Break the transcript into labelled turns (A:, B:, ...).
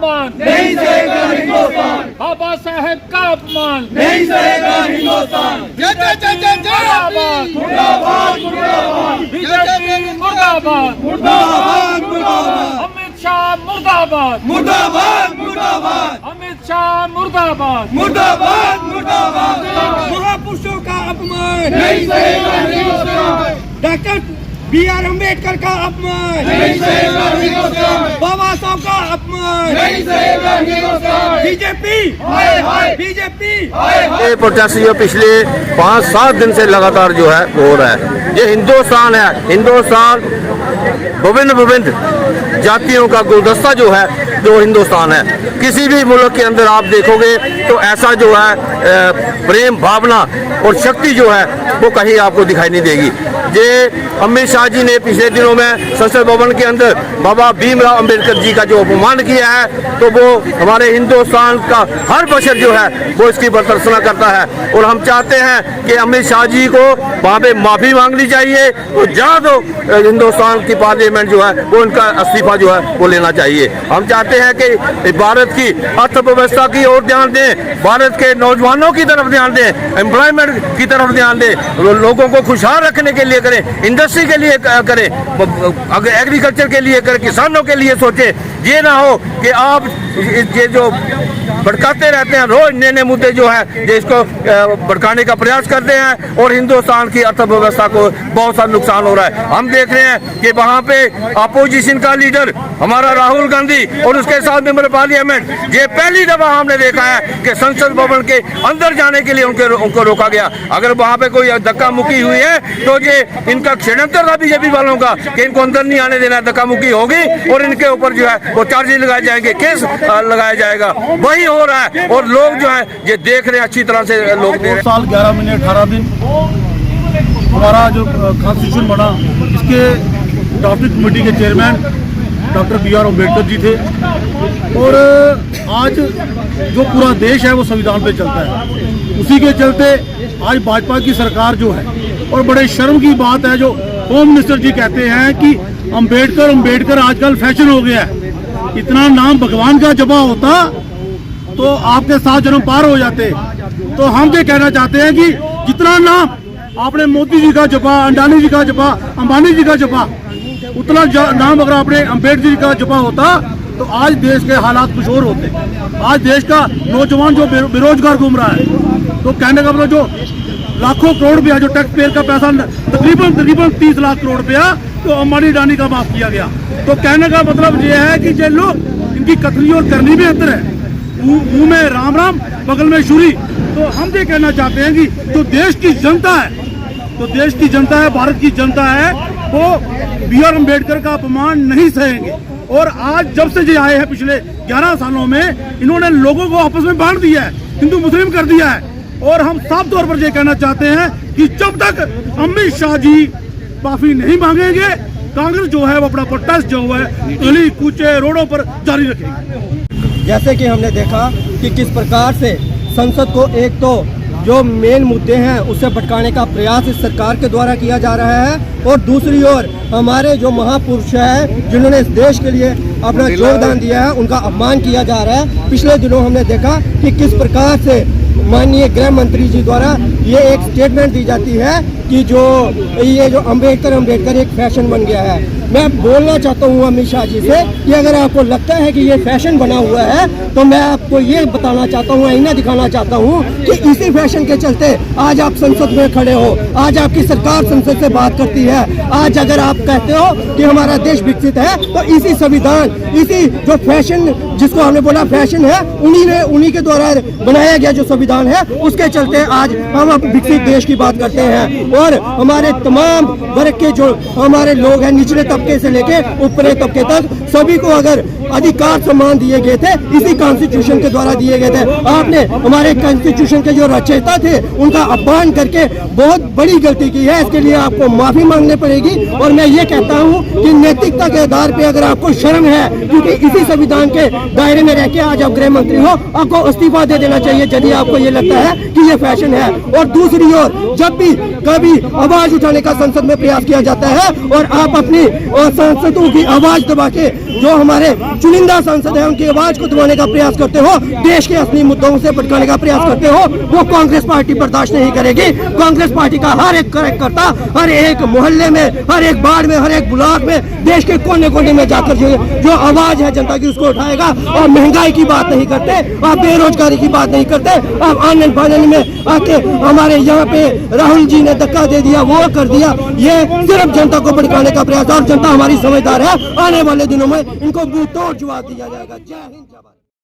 A: अपमान
B: नहीं सहेगा हिंदुस्तान,
A: बाबा साहेब का अपमान
B: नहीं सहेगा हिंदुस्तान। जय जय जय जय
A: मुर्दाबाद
B: मुर्दाबाद मुर्दाबाद
A: बीजेपी मुर्दाबाद
B: मुर्दाबाद मुर्दाबाद
A: अमित शाह मुर्दाबाद
B: मुर्दाबाद मुर्दाबाद
A: अमित शाह मुर्दाबाद
B: मुर्दाबाद मुर्दाबाद।
C: महापुरुषों का अपमान
B: नहीं सहेगा हिंदुस्तान,
C: डॉक्टर B.R. अम्बेडकर का अपमान
B: नहीं सहेगा हिंदुस्तान,
C: बाबा साहब का अपमान
B: नहीं सहेगा हिंदुस्तान।
C: बीजेपी
B: हाय हाय
C: बीजेपी
B: हाय हाय।
D: ये प्रोटेस्ट जो पिछले 5-7 दिन से लगातार जो है हो रहा है। ये हिंदुस्तान है, हिंदुस्तान विभिन्न जातियों का गुलदस्ता जो है जो हिंदुस्तान है। किसी भी मुल्क के अंदर आप देखोगे तो ऐसा जो है प्रेम भावना और शक्ति जो है वो कहीं आपको दिखाई नहीं देगी। ये अमित शाह जी ने पिछले दिनों में संसद भवन के अंदर बाबा भीमराव अंबेडकर जी का जो अपमान किया है, तो वो हमारे हिंदुस्तान का हर बशर जो है वो इसकी बर्तरसना करता है। और हम चाहते हैं कि अमित शाह जी को वहाँ पे माफ़ी मांगनी चाहिए, तो जहाँ तो हिंदुस्तान की पार्लियामेंट जो है वो उनका इस्तीफा जो है वो लेना चाहिए। हम चाहते हैं कि भारत की अर्थव्यवस्था की ओर ध्यान दें, भारत के नौजवानों की तरफ ध्यान दें, एम्प्लॉयमेंट की तरफ ध्यान दें, लोगों को खुशहाल रखने के लिए करें, इंडस्ट्री के लिए करें, अगर एग्रीकल्चर के लिए करें, किसानों के लिए सोचें। ये ना हो कि आप ये जो भड़काते रहते हैं, रोज नए मुद्दे जो है जिसको भड़काने का प्रयास करते हैं और हिंदुस्तान की अर्थव्यवस्था को बहुत सा नुकसान हो रहा है। हम देख रहे हैं कि वहाँ पे अपोजिशन का लीडर हमारा राहुल गांधी और उसके साथ मेंबर पार्लियामेंट, ये पहली दफा हमने देखा है कि संसद भवन के अंदर जाने के लिए उनको रोका गया। अगर वहाँ पे कोई धक्का मुक्की हुई है तो ये इनका षड्यंत्र था बीजेपी वालों का कि इनको अंदर नहीं आने देना, धक्का मुक्की होगी और इनके ऊपर जो है वो चार्जेस लगाए जाएंगे, केस लगाया जाएगा। वही हो रहा है और लोग जो है ये देख रहे हैं अच्छी तरह से। लोग
E: 2 साल 11 महीने 18 दिन हमारा जो कॉन्स्टिट्यूशन बना, इसके ड्राफ्टिंग कमेटी के chairman doctor B.R. Ambedkar ji थे। और आज जो पूरा देश है वो संविधान पे चलता है, उसी के चलते आज भाजपा की सरकार जो है, और बड़े शर्म की बात है जो होम मिनिस्टर जी कहते हैं कि अम्बेडकर आजकल फैशन हो गया है। इतना नाम भगवान का जपा होता तो आपके 7 जन्म पार हो जाते। तो हम ये कहना चाहते हैं कि जितना नाम आपने मोदी जी का जपा, अंडानी जी का जपा, अंबानी जी का जपा, उतना नाम अगर आपने अम्बेडकर जी का जपा होता तो आज देश के हालात कुछ और होते। आज देश का नौजवान जो बेरोजगार घूम रहा है, तो कहने का मतलब जो लाखों करोड़ रुपया जो टैक्स पेयर का पैसा तकरीबन 30 लाख करोड़ रुपया तो अंबानी अडानी का माफ किया गया। तो कहने का मतलब ये है कि जो लोग इनकी कथनी और करनी में अंतर है, मुंह में राम राम बगल में छुरी। तो हम ये कहना चाहते हैं कि जो देश की जनता है, भारत की जनता है, वो B.R. अम्बेडकर का अपमान नहीं सहेंगे। और आज जब से ये आए हैं पिछले 11 सालों में इन्होंने लोगों को आपस में बांट दिया है, हिंदू मुस्लिम कर दिया है। और हम साफ तौर पर ये कहना चाहते हैं कि जब तक अमित शाह जी माफी नहीं मांगेंगे, कांग्रेस जो है वो अपना प्रोटेस्ट जो है गली कूचे रोडों पर जारी रखेगी।
C: जैसे कि हमने देखा कि किस प्रकार से संसद को एक तो जो मेन मुद्दे हैं उससे भटकाने का प्रयास इस सरकार के द्वारा किया जा रहा है, और दूसरी ओर हमारे जो महापुरुष हैं जिन्होंने इस देश के लिए अपना योगदान दिया है उनका अपमान किया जा रहा है। पिछले दिनों हमने देखा कि किस प्रकार से माननीय गृह मंत्री जी द्वारा ये एक स्टेटमेंट दी जाती है कि ये जो अम्बेडकर एक फैशन बन गया है। मैं बोलना चाहता हूँ अमित शाह जी से कि अगर आपको लगता है कि ये फैशन बना हुआ है तो मैं आपको ये बताना चाहता हूँ, आईना दिखाना चाहता हूँ कि इसी फैशन के चलते आज आप संसद में खड़े हो, आज आपकी सरकार संसद से बात करती है। आज अगर आप कहते हो कि हमारा देश विकसित है तो इसी संविधान, इसी जो फैशन जिसको हमने बोला फैशन है, उन्हीं के द्वारा बनाया गया जो संविधान है उसके चलते आज हम विकसित देश की बात करते हैं। और हमारे तमाम वर्ग के जो हमारे लोग हैं, निचले तबके से लेके ऊपरी तबके तक, सभी को अगर अधिकार सम्मान दिए गए थे इसी कॉन्स्टिट्यूशन के द्वारा दिए गए थे। आपने हमारे कॉन्स्टिट्यूशन के जो रचयिता थे उनका अपमान करके बहुत बड़ी गलती की है। इसके लिए आपको माफी मांगनी पड़ेगी। और मैं ये कहता हूँ कि नैतिकता के आधार पे अगर आपको शर्म है, क्योंकि इसी संविधान के दायरे में रह के आज आप गृह मंत्री हो, आपको इस्तीफा दे देना चाहिए यदि आपको ये लगता है कि ये फैशन है। और दूसरी ओर जब भी कभी आवाज उठाने का संसद में प्रयास किया जाता है और आप अपनी सांसदों की आवाज दबा के जो हमारे चुनिंदा सांसद है उनकी आवाज को दबाने का प्रयास करते हो, देश के असली मुद्दों से भटकाने का प्रयास करते हो, वो कांग्रेस पार्टी बर्दाश्त नहीं करेगी। कांग्रेस पार्टी का हर एक कार्यकर्ता हर एक मोहल्ले में, हर एक वार्ड में, हर एक ब्लॉक में, देश के कोने कोने में जाकर जो आवाज है जनता की उसको उठाएगा। और महंगाई की बात नहीं करते, आप बेरोजगारी की बात नहीं करते, आप आनंद फानन में आके हमारे यहाँ पे राहुल जी ने धक्का दे दिया, वो कर दिया। ये सिर्फ जनता को भड़काने का प्रयास, और जनता हमारी समझदार है। आने वाले दिनों में इनको मुंह तोड़ जवाब दिया जाएगा। जय हिंद।